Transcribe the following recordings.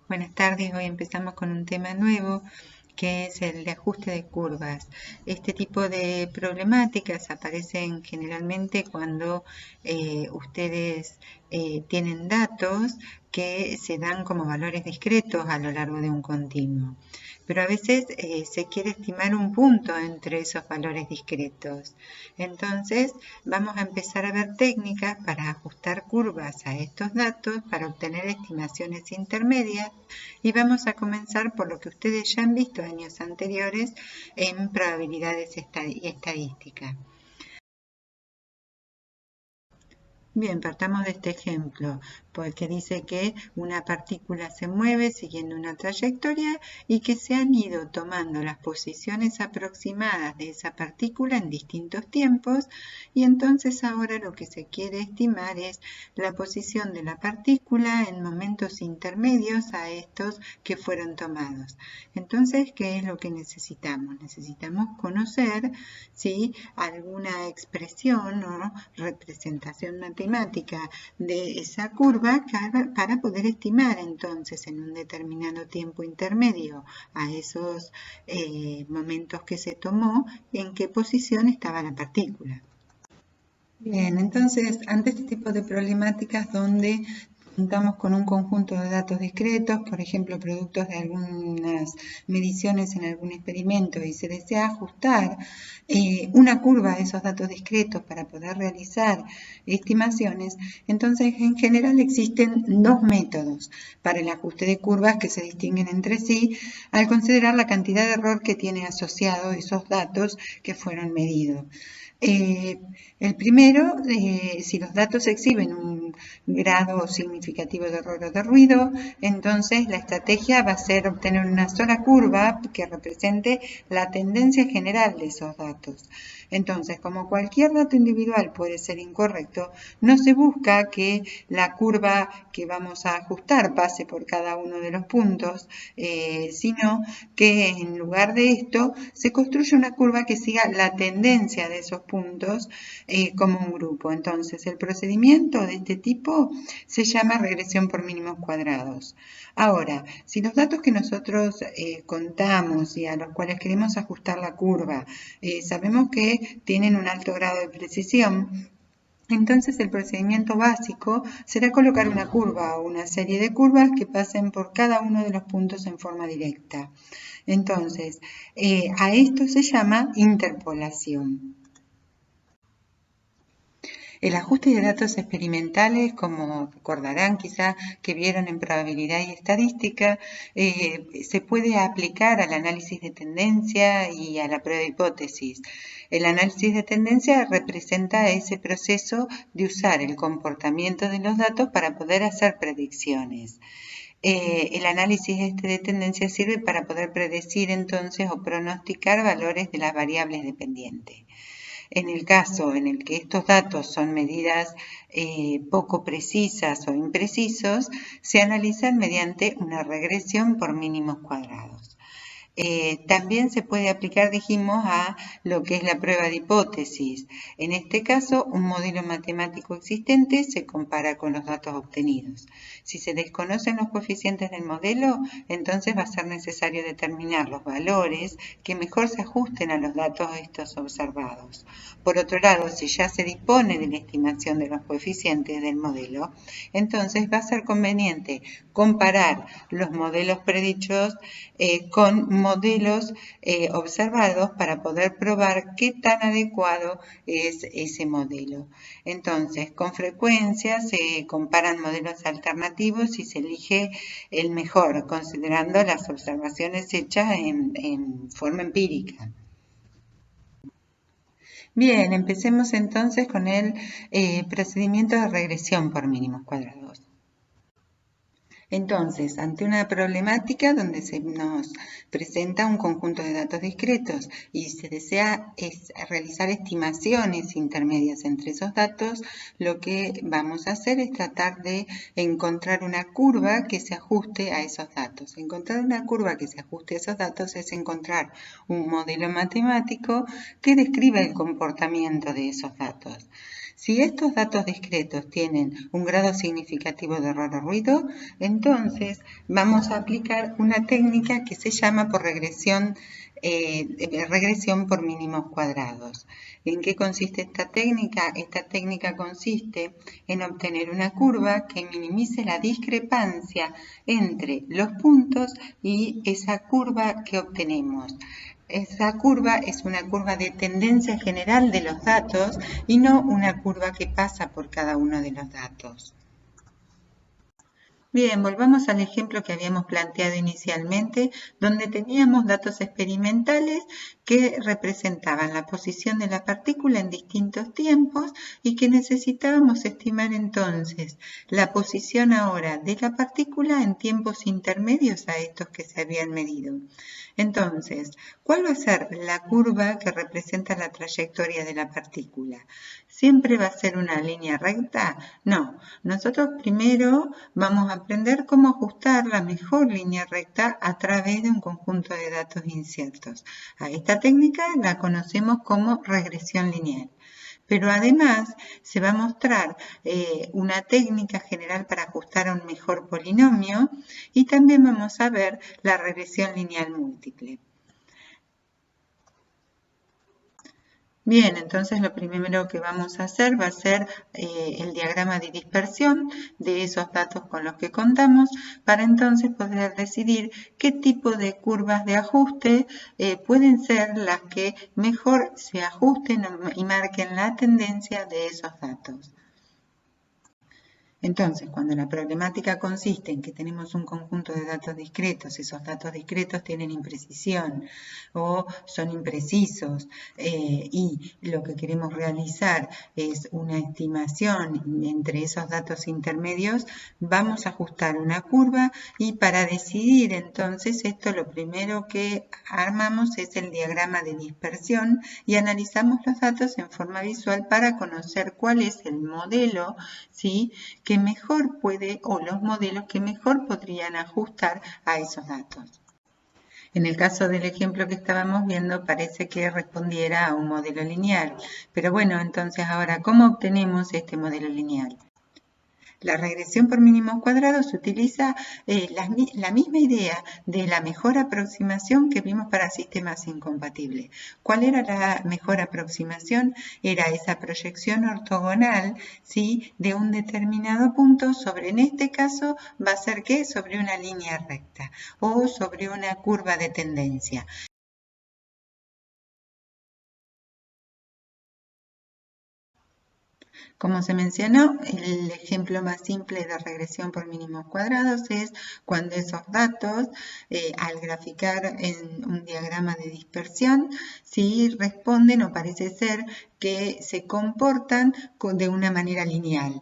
Buenas tardes, hoy empezamos con un tema nuevo que es el de ajuste de curvas. Este tipo de problemáticas aparecen generalmente cuando ustedes tienen datos que se dan como valores discretos a lo largo de un continuo. Pero a veces se quiere estimar un punto entre esos valores discretos. Entonces vamos a empezar a ver técnicas para ajustar curvas a estos datos para obtener estimaciones intermedias y vamos a comenzar por lo que ustedes ya han visto años anteriores en probabilidades y estadística. Bien, partamos de este ejemplo, porque dice que una partícula se mueve siguiendo una trayectoria y que se han ido tomando las posiciones aproximadas de esa partícula en distintos tiempos y entonces ahora lo que se quiere estimar es la posición de la partícula en momentos intermedios a estos que fueron tomados. Entonces, ¿qué es lo que necesitamos? Necesitamos conocer si alguna expresión o representación matemática de esa curva para poder estimar entonces en un determinado tiempo intermedio a esos momentos que se tomó en qué posición estaba la partícula. Bien, entonces ante este tipo de problemáticas donde contamos con un conjunto de datos discretos, por ejemplo, productos de algunas mediciones en algún experimento y se desea ajustar una curva a esos datos discretos para poder realizar estimaciones, entonces en general existen dos métodos para el ajuste de curvas que se distinguen entre sí al considerar la cantidad de error que tiene asociado esos datos que fueron medidos. El primero, si los datos exhiben un grado significativo de error o de ruido, entonces la estrategia va a ser obtener una sola curva que represente la tendencia general de esos datos. Entonces, como cualquier dato individual puede ser incorrecto, no se busca que la curva que vamos a ajustar pase por cada uno de los puntos, sino que en lugar de esto se construye una curva que siga la tendencia de esos puntos como un grupo. Entonces, el procedimiento de este tipo se llama regresión por mínimos cuadrados. Ahora, si los datos que nosotros contamos y a los cuales queremos ajustar la curva, sabemos que tienen un alto grado de precisión, entonces el procedimiento básico será colocar una curva o una serie de curvas que pasen por cada uno de los puntos en forma directa. Entonces, a esto se llama interpolación. El ajuste de datos experimentales, como recordarán quizá que vieron en probabilidad y estadística, se puede aplicar al análisis de tendencia y a la prueba de hipótesis. El análisis de tendencia representa ese proceso de usar el comportamiento de los datos para poder hacer predicciones. El análisis de tendencia sirve para poder predecir entonces o pronosticar valores de las variables dependientes. En el caso en el que estos datos son medidas poco precisas o imprecisos, se analizan mediante una regresión por mínimos cuadrados. También se puede aplicar, dijimos, a lo que es la prueba de hipótesis. En este caso, un modelo matemático existente se compara con los datos obtenidos. Si se desconocen los coeficientes del modelo, entonces va a ser necesario determinar los valores que mejor se ajusten a los datos estos observados. Por otro lado, si ya se dispone de la estimación de los coeficientes del modelo, entonces va a ser conveniente comparar los modelos predichos con modelos observados para poder probar qué tan adecuado es ese modelo. Entonces, con frecuencia se comparan modelos alternativos y se elige el mejor, considerando las observaciones hechas en forma empírica. Bien, empecemos entonces con el procedimiento de regresión por mínimos cuadrados. Entonces, ante una problemática donde se nos presenta un conjunto de datos discretos y se desea realizar estimaciones intermedias entre esos datos, lo que vamos a hacer es tratar de encontrar una curva que se ajuste a esos datos. Encontrar una curva que se ajuste a esos datos es encontrar un modelo matemático que describa el comportamiento de esos datos. Si estos datos discretos tienen un grado significativo de error o ruido, entonces vamos a aplicar una técnica que se llama regresión por mínimos cuadrados. ¿En qué consiste esta técnica? Esta técnica consiste en obtener una curva que minimice la discrepancia entre los puntos y esa curva que obtenemos. Esa curva es una curva de tendencia general de los datos y no una curva que pasa por cada uno de los datos. Bien, volvamos al ejemplo que habíamos planteado inicialmente, donde teníamos datos experimentales que representaban la posición de la partícula en distintos tiempos y que necesitábamos estimar entonces la posición ahora de la partícula en tiempos intermedios a estos que se habían medido. Entonces, ¿cuál va a ser la curva que representa la trayectoria de la partícula? ¿Siempre va a ser una línea recta? No, nosotros primero vamos a aprender cómo ajustar la mejor línea recta a través de un conjunto de datos inciertos. A esta técnica la conocemos como regresión lineal. Pero además se va a mostrar una técnica general para ajustar a un mejor polinomio y también vamos a ver la regresión lineal múltiple. Bien, entonces lo primero que vamos a hacer va a ser el diagrama de dispersión de esos datos con los que contamos para entonces poder decidir qué tipo de curvas de ajuste pueden ser las que mejor se ajusten y marquen la tendencia de esos datos. Entonces, cuando la problemática consiste en que tenemos un conjunto de datos discretos, esos datos discretos tienen imprecisión o son imprecisos y lo que queremos realizar es una estimación entre esos datos intermedios, vamos a ajustar una curva y para decidir entonces esto lo primero que armamos es el diagrama de dispersión y analizamos los datos en forma visual para conocer cuál es el modelo, ¿sí?, que mejor puede o los modelos que mejor podrían ajustar a esos datos. En el caso del ejemplo que estábamos viendo parece que respondiera a un modelo lineal, pero bueno, entonces ahora, ¿cómo obtenemos este modelo lineal? La regresión por mínimos cuadrados utiliza la misma idea de la mejor aproximación que vimos para sistemas incompatibles. ¿Cuál era la mejor aproximación? Era esa proyección ortogonal, ¿sí?, de un determinado punto sobre, en este caso, va a ser ¿qué? Sobre una línea recta o sobre una curva de tendencia. Como se mencionó, el ejemplo más simple de regresión por mínimos cuadrados es cuando esos datos, al graficar en un diagrama de dispersión, sí responden o parece ser que se comportan de una manera lineal.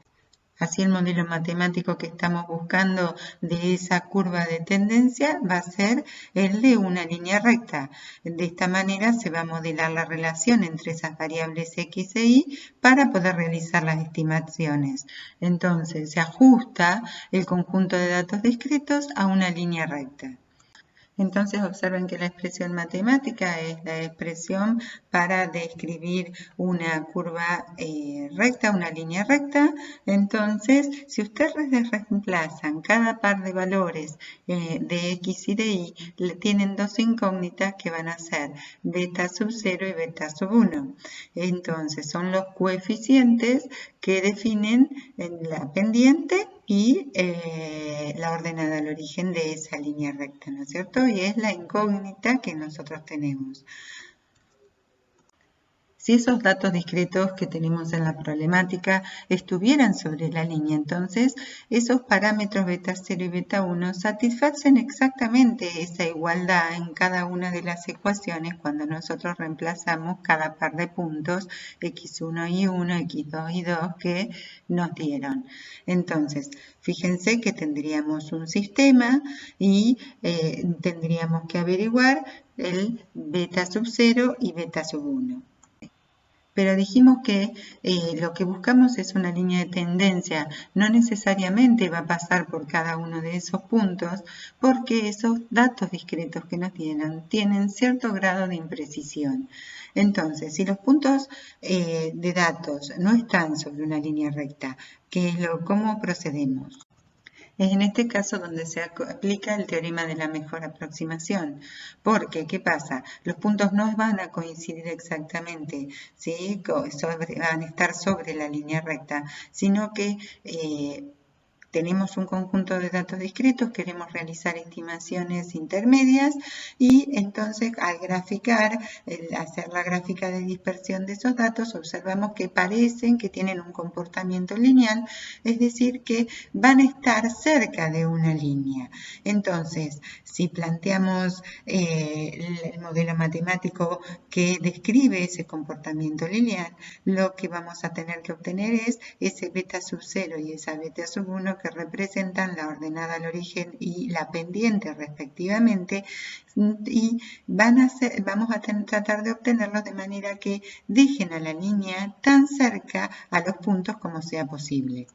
Así el modelo matemático que estamos buscando de esa curva de tendencia va a ser el de una línea recta. De esta manera se va a modelar la relación entre esas variables x e y para poder realizar las estimaciones. Entonces se ajusta el conjunto de datos discretos a una línea recta. Entonces observen que la expresión matemática es la expresión para describir una curva recta, una línea recta. Entonces, si ustedes reemplazan cada par de valores de x y de y, tienen dos incógnitas que van a ser beta sub 0 y beta sub 1. Entonces, son los coeficientes que definen la pendiente y la ordenada al origen de esa línea recta, ¿no es cierto? Y es la incógnita que nosotros tenemos. Si esos datos discretos que tenemos en la problemática estuvieran sobre la línea, entonces esos parámetros beta 0 y beta 1 satisfacen exactamente esa igualdad en cada una de las ecuaciones cuando nosotros reemplazamos cada par de puntos x1 y 1, x2 y 2 que nos dieron. Entonces, fíjense que tendríamos un sistema y tendríamos que averiguar el beta sub 0 y beta sub 1. pero dijimos que lo que buscamos es una línea de tendencia, no necesariamente va a pasar por cada uno de esos puntos, porque esos datos discretos que nos dieron tienen cierto grado de imprecisión. Entonces, si los puntos de datos no están sobre una línea recta, ¿cómo procedemos? Es en este caso donde se aplica el teorema de la mejor aproximación. Porque, ¿qué pasa? Los puntos no van a coincidir exactamente, ¿sí? Van a estar sobre la línea recta, sino que tenemos un conjunto de datos discretos, queremos realizar estimaciones intermedias y entonces al graficar, hacer la gráfica de dispersión de esos datos, observamos que parecen que tienen un comportamiento lineal, es decir, que van a estar cerca de una línea. Entonces, si planteamos el modelo matemático que describe ese comportamiento lineal, lo que vamos a tener que obtener es ese beta sub 0 y esa beta sub 1 que representan la ordenada al origen y la pendiente respectivamente, y vamos a tratar de obtenerlos de manera que dejen a la línea tan cerca a los puntos como sea posible.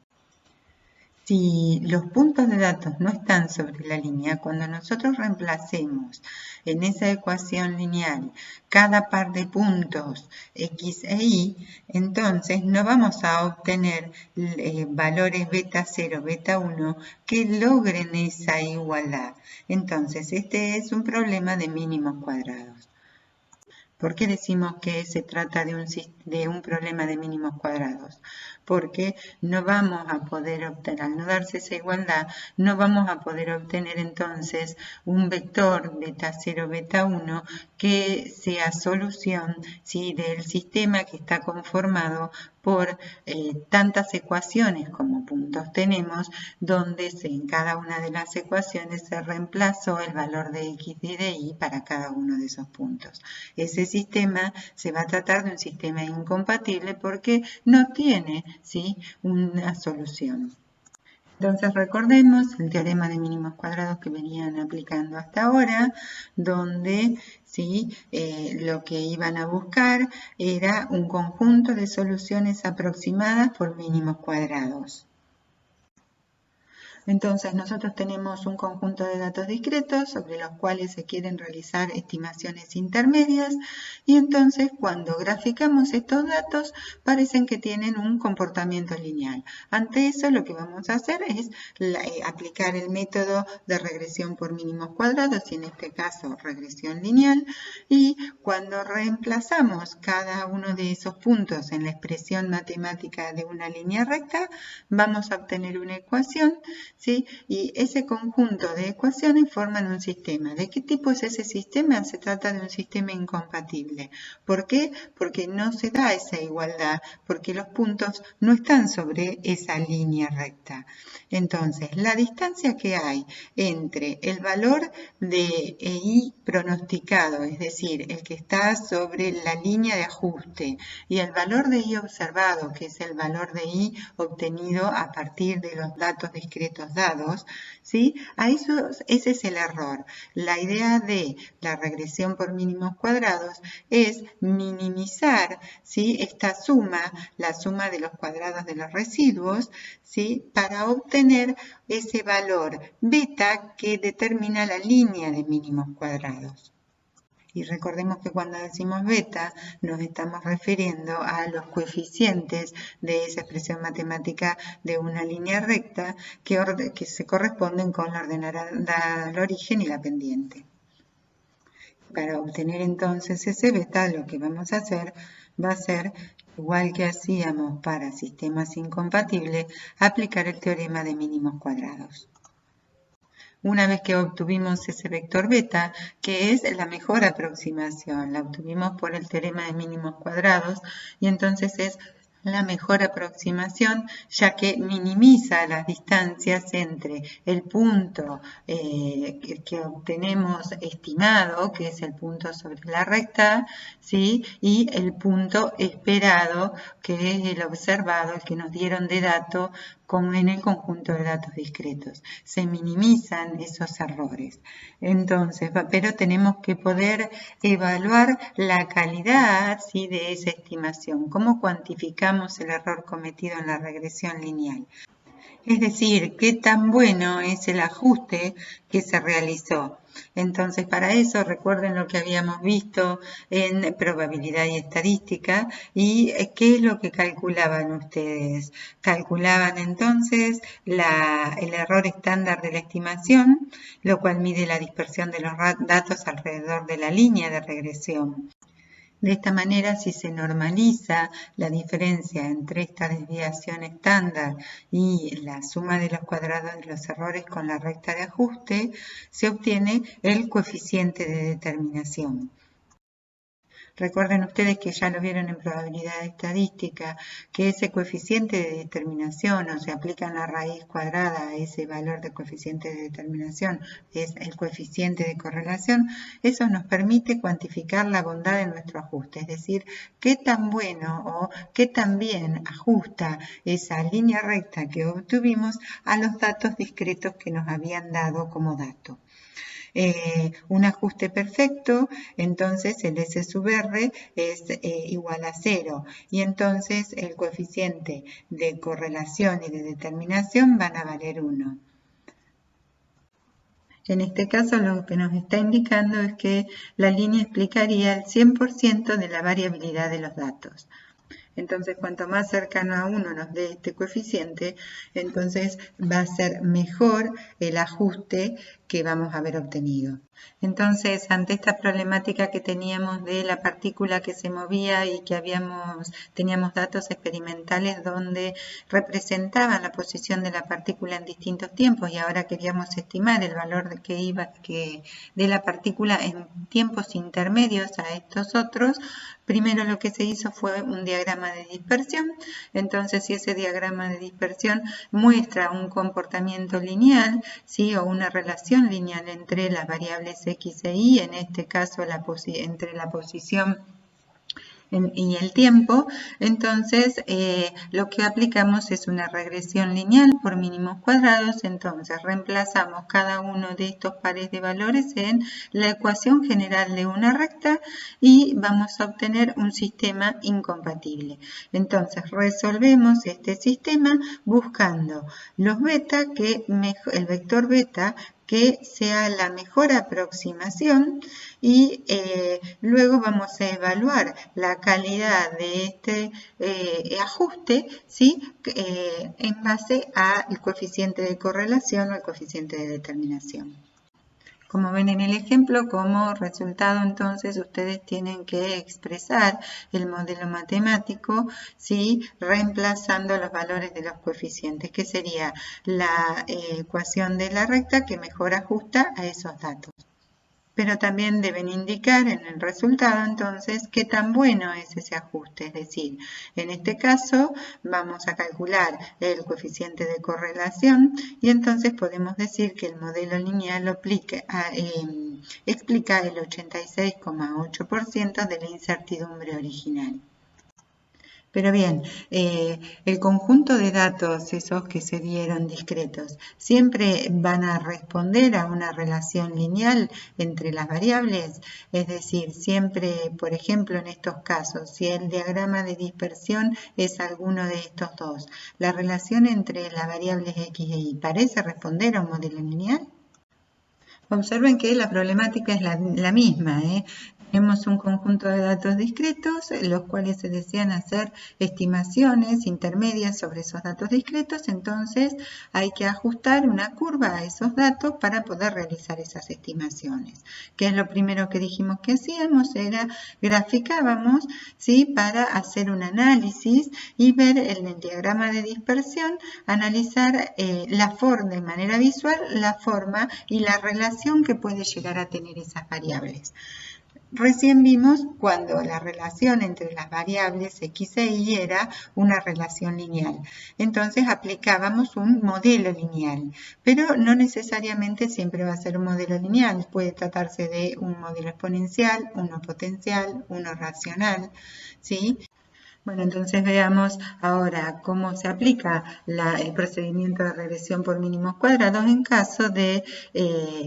Si los puntos de datos no están sobre la línea, cuando nosotros reemplacemos en esa ecuación lineal cada par de puntos x e y, entonces no vamos a obtener valores beta 0, beta 1 que logren esa igualdad. Entonces, este es un problema de mínimos cuadrados. ¿Por qué decimos que se trata de un problema de mínimos cuadrados? Porque no vamos a poder obtener, al no darse esa igualdad, no vamos a poder obtener entonces un vector beta 0, beta 1 que sea solución, ¿sí?, del sistema que está conformado por tantas ecuaciones como puntos tenemos, donde en cada una de las ecuaciones se reemplazó el valor de x y de y para cada uno de esos puntos. Ese sistema se va a tratar de un sistema incompatible porque no tiene, ¿sí?, una solución. Entonces recordemos el teorema de mínimos cuadrados que venían aplicando hasta ahora, donde ¿sí? Lo que iban a buscar era un conjunto de soluciones aproximadas por mínimos cuadrados. Entonces nosotros tenemos un conjunto de datos discretos sobre los cuales se quieren realizar estimaciones intermedias y entonces cuando graficamos estos datos parecen que tienen un comportamiento lineal. Ante eso lo que vamos a hacer es aplicar el método de regresión por mínimos cuadrados y en este caso regresión lineal, y cuando reemplazamos cada uno de esos puntos en la expresión matemática de una línea recta vamos a obtener una ecuación, ¿sí? Y ese conjunto de ecuaciones forman un sistema. ¿De qué tipo es ese sistema? Se trata de un sistema incompatible. ¿Por qué? Porque no se da esa igualdad, porque los puntos no están sobre esa línea recta. Entonces, la distancia que hay entre el valor de I pronosticado, es decir, el que está sobre la línea de ajuste, y el valor de I observado, que es el valor de I obtenido a partir de los datos discretos dados, ¿sí? Ese es el error. La idea de la regresión por mínimos cuadrados es minimizar, ¿sí?, esta suma, la suma de los cuadrados de los residuos, ¿sí?, para obtener ese valor beta que determina la línea de mínimos cuadrados. Y recordemos que cuando decimos beta nos estamos refiriendo a los coeficientes de esa expresión matemática de una línea recta que se corresponden con la ordenada al origen y la pendiente. Para obtener entonces ese beta lo que vamos a hacer va a ser, igual que hacíamos para sistemas incompatibles, aplicar el teorema de mínimos cuadrados. Una vez que obtuvimos ese vector beta, que es la mejor aproximación, la obtuvimos por el teorema de mínimos cuadrados y entonces es la mejor aproximación ya que minimiza las distancias entre el punto que obtenemos estimado, que es el punto sobre la recta, ¿sí?, y el punto esperado, que es el observado, el que nos dieron de dato como en el conjunto de datos discretos. Se minimizan esos errores. Entonces, pero tenemos que poder evaluar la calidad, ¿sí?, de esa estimación. ¿Cómo cuantificamos el error cometido en la regresión lineal? Es decir, qué tan bueno es el ajuste que se realizó. Entonces, para eso recuerden lo que habíamos visto en probabilidad y estadística y qué es lo que calculaban ustedes. Calculaban entonces el error estándar de la estimación, lo cual mide la dispersión de los datos alrededor de la línea de regresión. De esta manera, si se normaliza la diferencia entre esta desviación estándar y la suma de los cuadrados de los errores con la recta de ajuste, se obtiene el coeficiente de determinación. Recuerden ustedes que ya lo vieron en probabilidad estadística, que ese coeficiente de determinación, o se aplica en la raíz cuadrada a ese valor de coeficiente de determinación, es el coeficiente de correlación, eso nos permite cuantificar la bondad de nuestro ajuste, es decir, qué tan bueno o qué tan bien ajusta esa línea recta que obtuvimos a los datos discretos que nos habían dado como dato. Un ajuste perfecto, entonces el S sub R es igual a 0 y entonces el coeficiente de correlación y de determinación van a valer 1. En este caso lo que nos está indicando es que la línea explicaría el 100% de la variabilidad de los datos. Entonces, cuanto más cercano a 1 nos dé este coeficiente, entonces va a ser mejor el ajuste que vamos a haber obtenido. Entonces, ante esta problemática que teníamos de la partícula que se movía y que teníamos datos experimentales donde representaban la posición de la partícula en distintos tiempos y ahora queríamos estimar el valor de la partícula en tiempos intermedios a estos otros, primero lo que se hizo fue un diagrama de dispersión. Entonces, si ese diagrama de dispersión muestra un comportamiento lineal, ¿sí?, o una relación lineal entre las variables x e y, en este caso entre la posición y el tiempo, entonces lo que aplicamos es una regresión lineal por mínimos cuadrados. Entonces reemplazamos cada uno de estos pares de valores en la ecuación general de una recta y vamos a obtener un sistema incompatible. Entonces resolvemos este sistema buscando los beta, el vector beta que sea la mejor aproximación y luego vamos a evaluar la calidad de este ajuste, ¿sí?, en base al coeficiente de correlación o el coeficiente de determinación. Como ven en el ejemplo, como resultado entonces ustedes tienen que expresar el modelo matemático, ¿sí?, reemplazando los valores de los coeficientes, que sería la ecuación de la recta que mejor ajusta a esos datos. Pero también deben indicar en el resultado entonces qué tan bueno es ese ajuste, es decir, en este caso vamos a calcular el coeficiente de correlación y entonces podemos decir que el modelo lineal explica el 86,8% de la incertidumbre original. Pero bien, el conjunto de datos, esos que se dieron discretos, ¿siempre van a responder a una relación lineal entre las variables? Es decir, siempre, por ejemplo, en estos casos, si el diagrama de dispersión es alguno de estos dos, ¿la relación entre las variables x e y parece responder a un modelo lineal? Observen que la problemática es la misma, Tenemos un conjunto de datos discretos, los cuales se desean hacer estimaciones intermedias sobre esos datos discretos, entonces hay que ajustar una curva a esos datos para poder realizar esas estimaciones. ¿Qué es lo primero que dijimos que hacíamos? Era graficábamos, ¿sí?, para hacer un análisis y ver en el diagrama de dispersión, analizar de manera visual la forma y la relación que puede llegar a tener esas variables. Recién vimos cuando la relación entre las variables x e y era una relación lineal. Entonces aplicábamos un modelo lineal, pero no necesariamente siempre va a ser un modelo lineal. Puede tratarse de un modelo exponencial, uno potencial, uno racional, ¿sí? Bueno, entonces veamos ahora cómo se aplica el procedimiento de regresión por mínimos cuadrados en caso de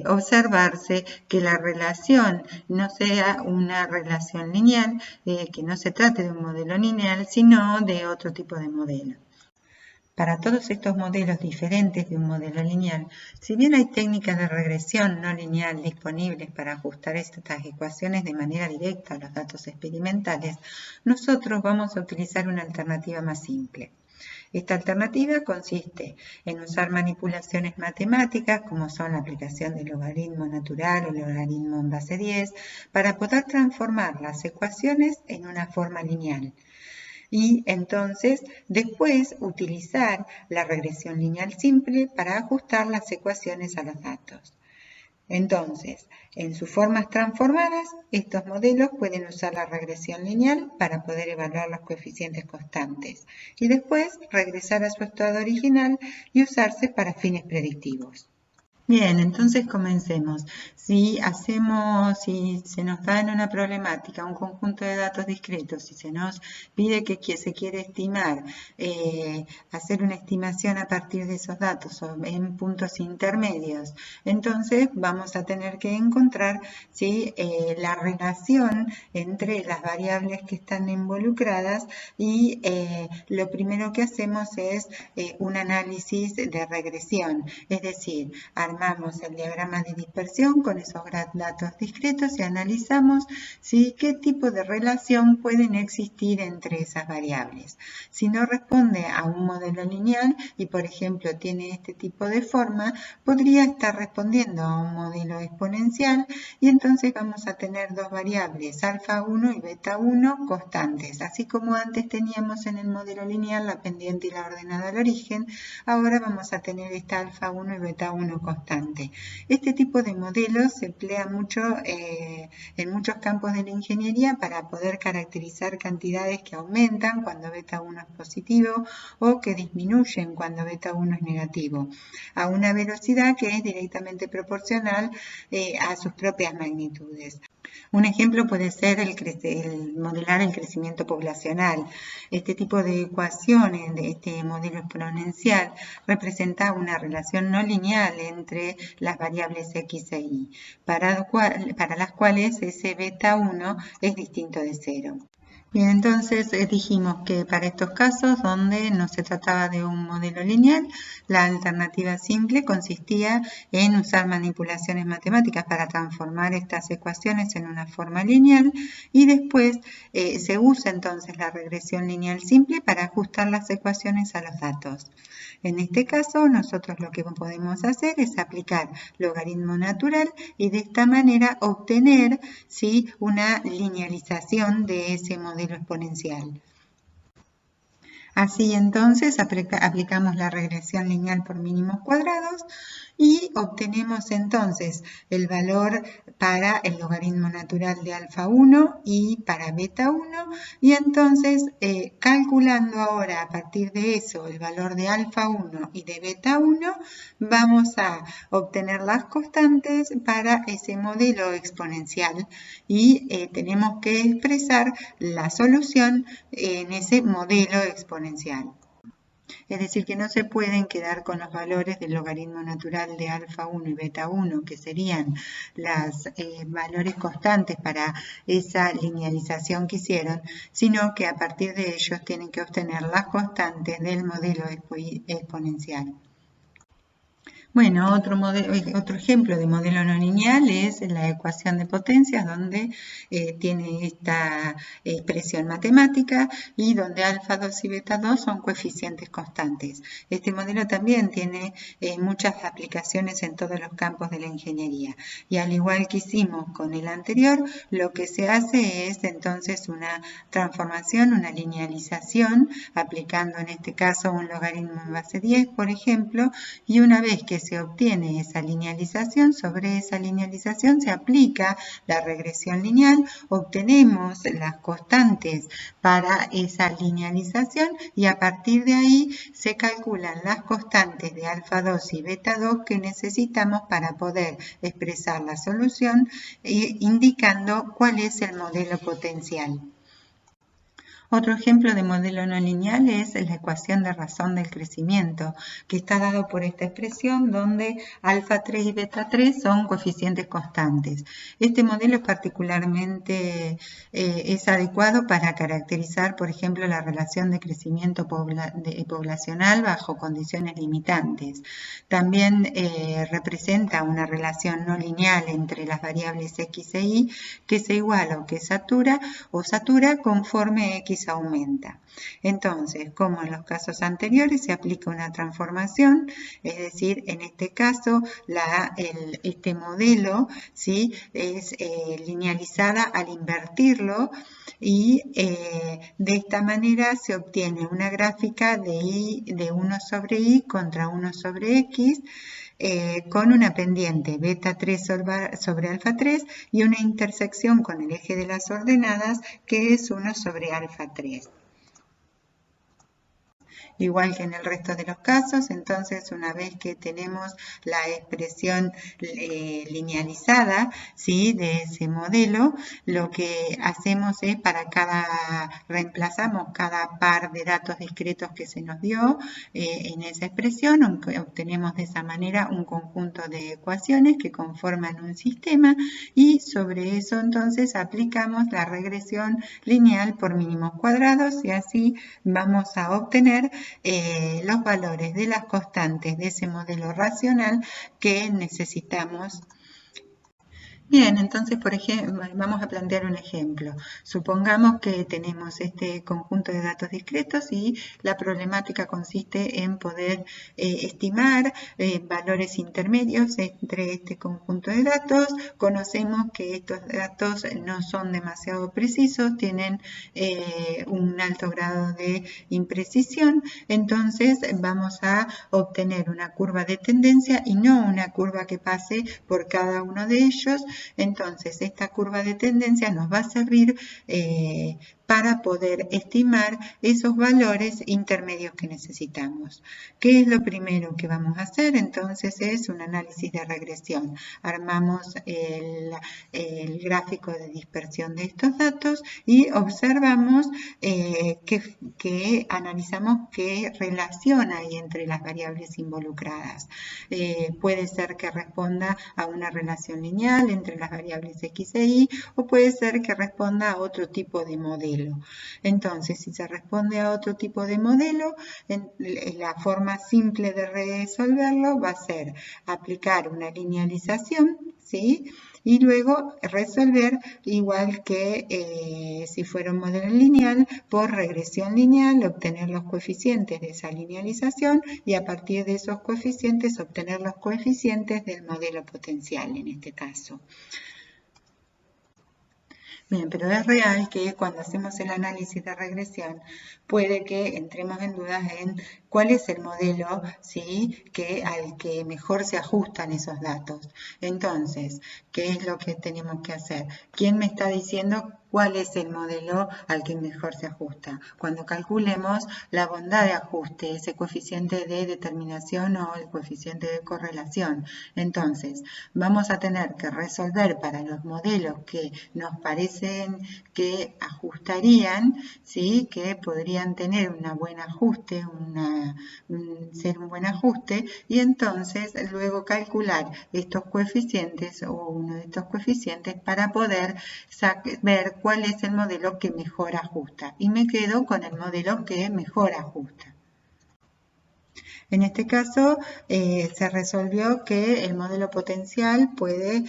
observarse que la relación no sea una relación lineal, que no se trate de un modelo lineal, sino de otro tipo de modelo. Para todos estos modelos diferentes de un modelo lineal, si bien hay técnicas de regresión no lineal disponibles para ajustar estas ecuaciones de manera directa a los datos experimentales, nosotros vamos a utilizar una alternativa más simple. Esta alternativa consiste en usar manipulaciones matemáticas como son la aplicación del logaritmo natural o logaritmo en base 10 para poder transformar las ecuaciones en una forma lineal. Y entonces después utilizar la regresión lineal simple para ajustar las ecuaciones a los datos. Entonces, en sus formas transformadas, estos modelos pueden usar la regresión lineal para poder evaluar los coeficientes constantes y después regresar a su estado original y usarse para fines predictivos. Bien, entonces comencemos. Si se nos da en una problemática un conjunto de datos discretos y se nos pide que se quiere estimar, hacer una estimación a partir de esos datos o en puntos intermedios, entonces vamos a tener que encontrar la relación entre las variables que están involucradas y lo primero que hacemos es un análisis de regresión, es decir, armamos el diagrama de dispersión con esos datos discretos y analizamos qué tipo de relación pueden existir entre esas variables. Si no responde a un modelo lineal y, por ejemplo, tiene este tipo de forma, podría estar respondiendo a un modelo exponencial y entonces vamos a tener dos variables, alfa 1 y beta 1, constantes. Así como antes teníamos en el modelo lineal la pendiente y la ordenada al origen, ahora vamos a tener esta alfa 1 y beta 1 constante. Este tipo de modelos se emplea mucho en muchos campos de la ingeniería para poder caracterizar cantidades que aumentan cuando beta 1 es positivo o que disminuyen cuando beta 1 es negativo, a una velocidad que es directamente proporcional a sus propias magnitudes. Un ejemplo puede ser el modelar el crecimiento poblacional. Este tipo de ecuaciones de este modelo exponencial representa una relación no lineal entre las variables x e y, para las cuales ese beta 1 es distinto de 0. Bien, entonces dijimos que para estos casos donde no se trataba de un modelo lineal, la alternativa simple consistía en usar manipulaciones matemáticas para transformar estas ecuaciones en una forma lineal y después se usa entonces la regresión lineal simple para ajustar las ecuaciones a los datos. En este caso, nosotros lo que podemos hacer es aplicar logaritmo natural y de esta manera obtener una linealización de ese modelo exponencial. Así entonces aplicamos la regresión lineal por mínimos cuadrados y obtenemos entonces el valor para el logaritmo natural de alfa 1 y para beta 1 y entonces calculando ahora a partir de eso el valor de alfa 1 y de beta 1 vamos a obtener las constantes para ese modelo exponencial y tenemos que expresar la solución en ese modelo exponencial. Es decir, que no se pueden quedar con los valores del logaritmo natural de alfa 1 y beta 1, que serían los valores constantes para esa linealización que hicieron, sino que a partir de ellos tienen que obtener las constantes del modelo exponencial. Bueno, otro ejemplo de modelo no lineal es la ecuación de potencias, donde tiene esta expresión matemática y donde alfa 2 y beta 2 son coeficientes constantes. Este modelo también tiene muchas aplicaciones en todos los campos de la ingeniería. Y al igual que hicimos con el anterior, lo que se hace es entonces una transformación, una linealización, aplicando en este caso un logaritmo en base 10, por ejemplo, y una vez que se obtiene esa linealización, sobre esa linealización se aplica la regresión lineal, obtenemos las constantes para esa linealización y a partir de ahí se calculan las constantes de alfa 2 y beta 2 que necesitamos para poder expresar la solución indicando cuál es el modelo potencial. Otro ejemplo de modelo no lineal es la ecuación de razón del crecimiento, que está dado por esta expresión donde alfa 3 y beta 3 son coeficientes constantes. Este modelo es particularmente es adecuado para caracterizar, por ejemplo, la relación de crecimiento poblacional bajo condiciones limitantes. También representa una relación no lineal entre las variables x e y que se iguala o que satura conforme x aumenta. Entonces, como en los casos anteriores, se aplica una transformación, es decir, en este caso, este modelo, ¿sí?, es linealizada al invertirlo y de esta manera se obtiene una gráfica de 1 sobre y contra 1 sobre x, con una pendiente beta 3 sobre alfa 3 y una intersección con el eje de las ordenadas que es 1 sobre alfa 3. Igual que en el resto de los casos, entonces una vez que tenemos la expresión linealizada, ¿sí?, de ese modelo, lo que hacemos es reemplazamos cada par de datos discretos que se nos dio en esa expresión, obtenemos de esa manera un conjunto de ecuaciones que conforman un sistema y sobre eso entonces aplicamos la regresión lineal por mínimos cuadrados y así vamos a obtener los valores de las constantes de ese modelo racional que necesitamos. Bien, entonces, por ejemplo, vamos a plantear un ejemplo. Supongamos que tenemos este conjunto de datos discretos y la problemática consiste en poder estimar valores intermedios entre este conjunto de datos. Conocemos que estos datos no son demasiado precisos, tienen un alto grado de imprecisión, entonces vamos a obtener una curva de tendencia y no una curva que pase por cada uno de ellos. Entonces, esta curva de tendencia nos va a servir para poder estimar esos valores intermedios que necesitamos. ¿Qué es lo primero que vamos a hacer? Entonces, es un análisis de regresión. Armamos el gráfico de dispersión de estos datos y observamos que analizamos qué relación hay entre las variables involucradas. Puede ser que responda a una relación lineal entre las variables x e y, o puede ser que responda a otro tipo de modelo. Entonces, si se responde a otro tipo de modelo, la forma simple de resolverlo va a ser aplicar una linealización, ¿sí?, y luego resolver igual que si fuera un modelo lineal por regresión lineal, obtener los coeficientes de esa linealización y a partir de esos coeficientes obtener los coeficientes del modelo potencial en este caso. Bien, pero es real que cuando hacemos el análisis de regresión puede que entremos en dudas en cuál es el modelo, ¿sí?, al que mejor se ajustan esos datos. Entonces, ¿qué es lo que tenemos que hacer? ¿Quién me está diciendo cuál es el modelo al que mejor se ajusta? Cuando calculemos la bondad de ajuste, ese coeficiente de determinación o el coeficiente de correlación. Entonces, vamos a tener que resolver para los modelos que nos parecen que ajustarían, ¿sí?, que podrían tener un buen ajuste, ser un buen ajuste, y entonces luego calcular estos coeficientes o uno de estos coeficientes para poder ver cuál es el modelo que mejor ajusta. Y me quedo con el modelo que mejor ajusta. En este caso, se resolvió que el modelo potencial puede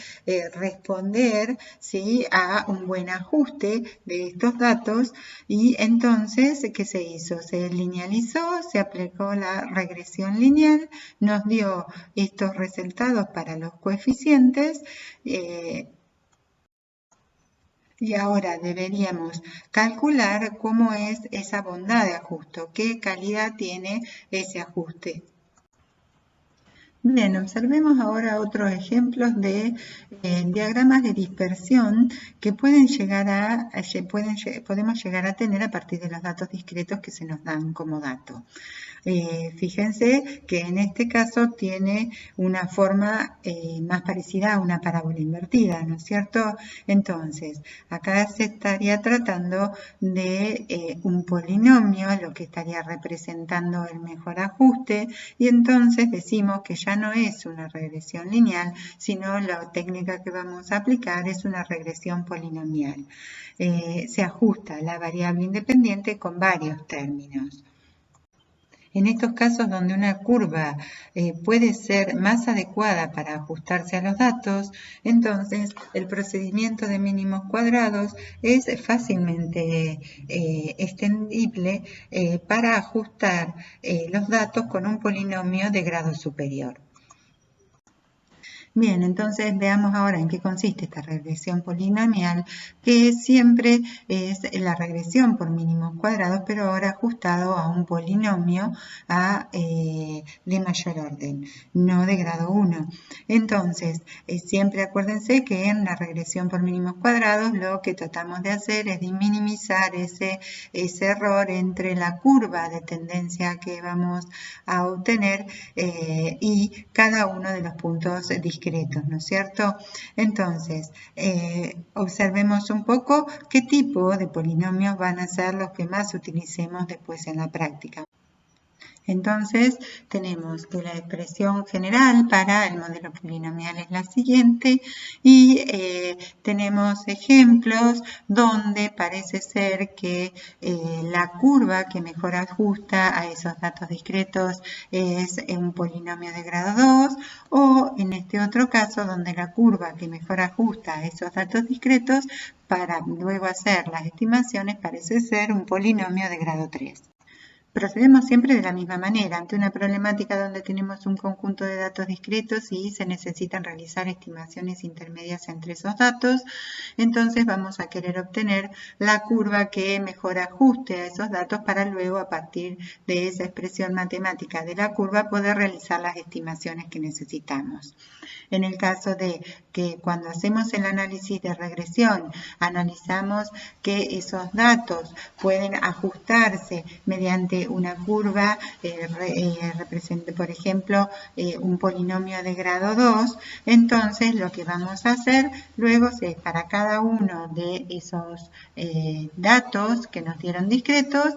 responder, ¿sí?, a un buen ajuste de estos datos y entonces, ¿qué se hizo? Se linealizó, se aplicó la regresión lineal, nos dio estos resultados para los coeficientes. Y ahora deberíamos calcular cómo es esa bondad de ajuste, qué calidad tiene ese ajuste. Bien, observemos ahora otros ejemplos de diagramas de dispersión que podemos llegar a tener a partir de los datos discretos que se nos dan como dato. Fíjense que en este caso tiene una forma más parecida a una parábola invertida, ¿no es cierto? Entonces, acá se estaría tratando de un polinomio, lo que estaría representando el mejor ajuste, y entonces decimos que ya no es una regresión lineal, sino la técnica que vamos a aplicar es una regresión polinomial. Se ajusta la variable independiente con varios términos. En estos casos donde una curva puede ser más adecuada para ajustarse a los datos, entonces el procedimiento de mínimos cuadrados es fácilmente extendible para ajustar los datos con un polinomio de grado superior. Bien, entonces veamos ahora en qué consiste esta regresión polinomial, que siempre es la regresión por mínimos cuadrados, pero ahora ajustado a un polinomio de mayor orden, no de grado 1. Entonces, siempre acuérdense que en la regresión por mínimos cuadrados lo que tratamos de hacer es minimizar ese error entre la curva de tendencia que vamos a obtener y cada uno de los puntos discretos, ¿no es cierto? Entonces, observemos un poco qué tipo de polinomios van a ser los que más utilicemos después en la práctica. Entonces, tenemos que la expresión general para el modelo polinomial es la siguiente y tenemos ejemplos donde parece ser que la curva que mejor ajusta a esos datos discretos es un polinomio de grado 2 o en este otro caso donde la curva que mejor ajusta a esos datos discretos para luego hacer las estimaciones parece ser un polinomio de grado 3. Procedemos siempre de la misma manera. Ante una problemática donde tenemos un conjunto de datos discretos y se necesitan realizar estimaciones intermedias entre esos datos, entonces vamos a querer obtener la curva que mejor ajuste a esos datos para luego, a partir de esa expresión matemática de la curva, poder realizar las estimaciones que necesitamos. En el caso de que cuando hacemos el análisis de regresión, analizamos que esos datos pueden ajustarse mediante una curva, represente, por ejemplo, un polinomio de grado 2, entonces lo que vamos a hacer luego es para cada uno de esos datos que nos dieron discretos,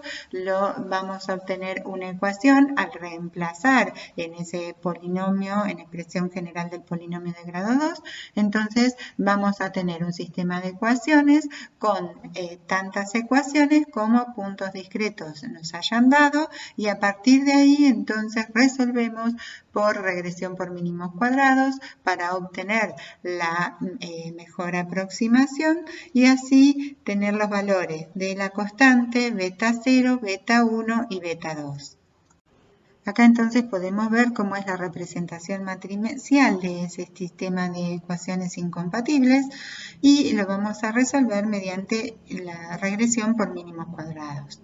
vamos a obtener una ecuación al reemplazar en ese polinomio, en expresión general del polinomio de grado 2, entonces vamos a tener un sistema de ecuaciones con tantas ecuaciones como puntos discretos nos hayan dado y a partir de ahí entonces resolvemos por regresión por mínimos cuadrados para obtener la mejor aproximación y así tener los valores de la constante beta 0, beta 1 y beta 2. Acá entonces podemos ver cómo es la representación matricial de ese sistema de ecuaciones incompatibles y lo vamos a resolver mediante la regresión por mínimos cuadrados.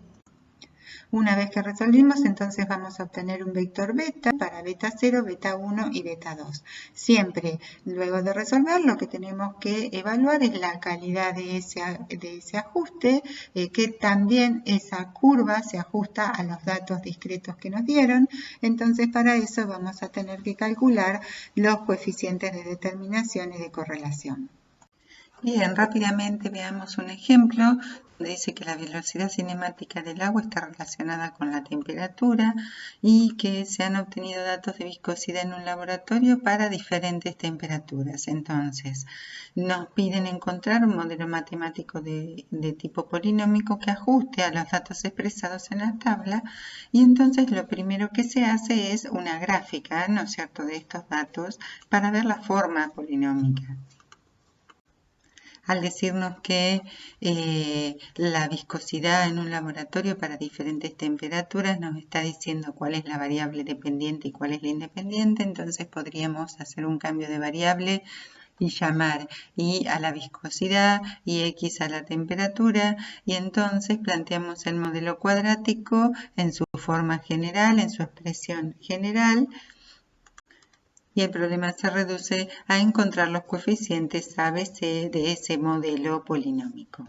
Una vez que resolvimos, entonces vamos a obtener un vector beta para beta 0, beta 1 y beta 2. Siempre, luego de resolver, lo que tenemos que evaluar es la calidad de ese ajuste, que también esa curva se ajusta a los datos discretos que nos dieron. Entonces, para eso vamos a tener que calcular los coeficientes de determinación y de correlación. Bien, rápidamente veamos un ejemplo donde dice que la velocidad cinemática del agua está relacionada con la temperatura y que se han obtenido datos de viscosidad en un laboratorio para diferentes temperaturas. Entonces, nos piden encontrar un modelo matemático de tipo polinómico que ajuste a los datos expresados en la tabla y entonces lo primero que se hace es una gráfica, ¿no es cierto?, de estos datos para ver la forma polinómica. Al decirnos que la viscosidad en un laboratorio para diferentes temperaturas nos está diciendo cuál es la variable dependiente y cuál es la independiente, entonces podríamos hacer un cambio de variable y llamar y a la viscosidad y x a la temperatura y entonces planteamos el modelo cuadrático en su forma general, en su expresión general, y el problema se reduce a encontrar los coeficientes ABC de ese modelo polinómico.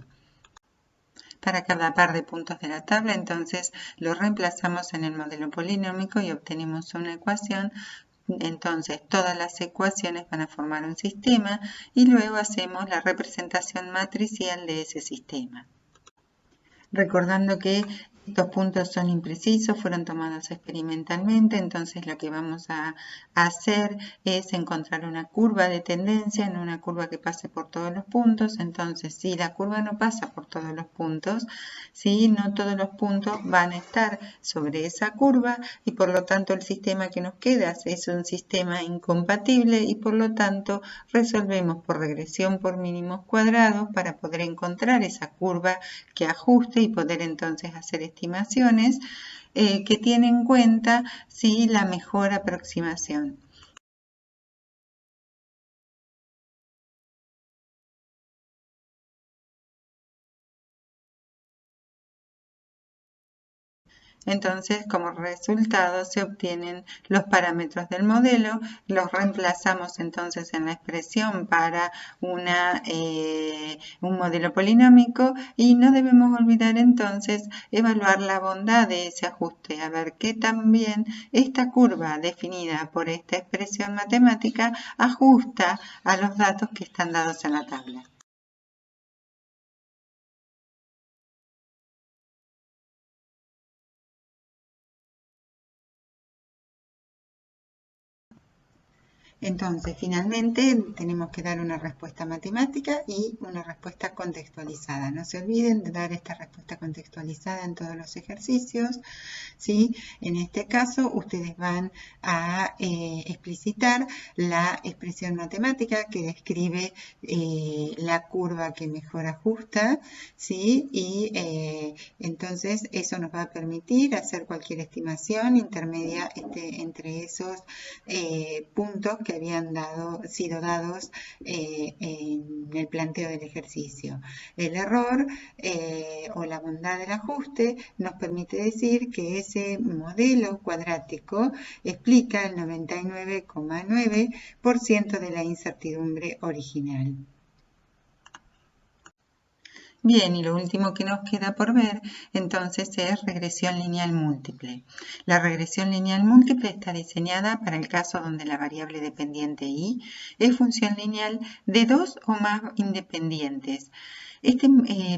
Para cada par de puntos de la tabla, entonces lo reemplazamos en el modelo polinómico y obtenemos una ecuación. Entonces todas las ecuaciones van a formar un sistema y luego hacemos la representación matricial de ese sistema. Recordando que estos puntos son imprecisos, fueron tomados experimentalmente, entonces lo que vamos a hacer es encontrar una curva de tendencia en una curva que pase por todos los puntos. Entonces, si la curva no pasa por todos los puntos, ¿sí? No todos los puntos van a estar sobre esa curva y por lo tanto el sistema que nos queda es un sistema incompatible y por lo tanto resolvemos por regresión por mínimos cuadrados para poder encontrar esa curva que ajuste y poder entonces hacer estimaciones que tienen en cuenta la mejor aproximación. Entonces, como resultado, se obtienen los parámetros del modelo, los reemplazamos entonces en la expresión para un modelo polinómico y no debemos olvidar entonces evaluar la bondad de ese ajuste, a ver qué también esta curva definida por esta expresión matemática ajusta a los datos que están dados en la tabla. Entonces, finalmente tenemos que dar una respuesta matemática y una respuesta contextualizada. No se olviden de dar esta respuesta contextualizada en todos los ejercicios, ¿sí? En este caso, ustedes van a explicitar la expresión matemática que describe la curva que mejor ajusta, ¿sí? Y entonces eso nos va a permitir hacer cualquier estimación intermedia entre esos puntos que habían sido dados en el planteo del ejercicio. El error o la bondad del ajuste nos permite decir que ese modelo cuadrático explica el 99,9% de la incertidumbre original. Bien, y lo último que nos queda por ver entonces es regresión lineal múltiple. La regresión lineal múltiple está diseñada para el caso donde la variable dependiente y es función lineal de dos o más independientes. Este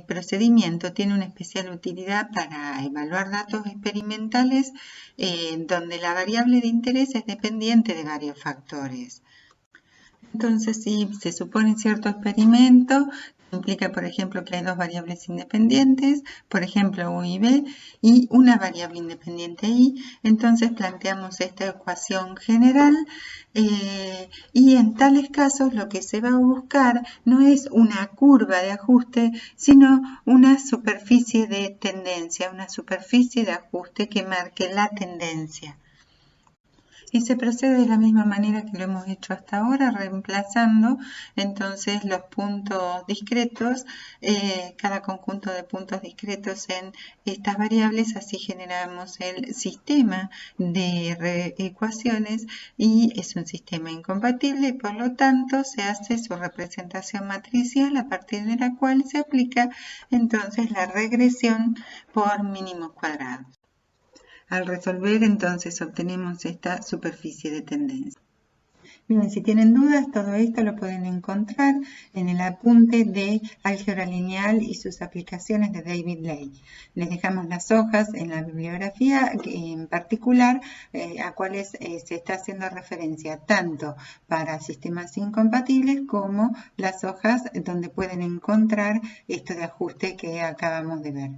procedimiento tiene una especial utilidad para evaluar datos experimentales donde la variable de interés es dependiente de varios factores. Entonces, si se supone cierto experimento, implica, por ejemplo, que hay dos variables independientes, por ejemplo, U y B, y una variable independiente I, entonces planteamos esta ecuación general y en tales casos lo que se va a buscar no es una curva de ajuste, sino una superficie de tendencia, una superficie de ajuste que marque la tendencia. Y se procede de la misma manera que lo hemos hecho hasta ahora, reemplazando entonces los puntos discretos, cada conjunto de puntos discretos en estas variables, así generamos el sistema de ecuaciones y es un sistema incompatible y por lo tanto se hace su representación matricial a partir de la cual se aplica entonces la regresión por mínimos cuadrados. Al resolver, entonces, obtenemos esta superficie de tendencia. Bien, si tienen dudas, todo esto lo pueden encontrar en el apunte de álgebra lineal y sus aplicaciones de David Ley. Les dejamos las hojas en la bibliografía, en particular a cuales se está haciendo referencia tanto para sistemas incompatibles como las hojas donde pueden encontrar esto de ajuste que acabamos de ver.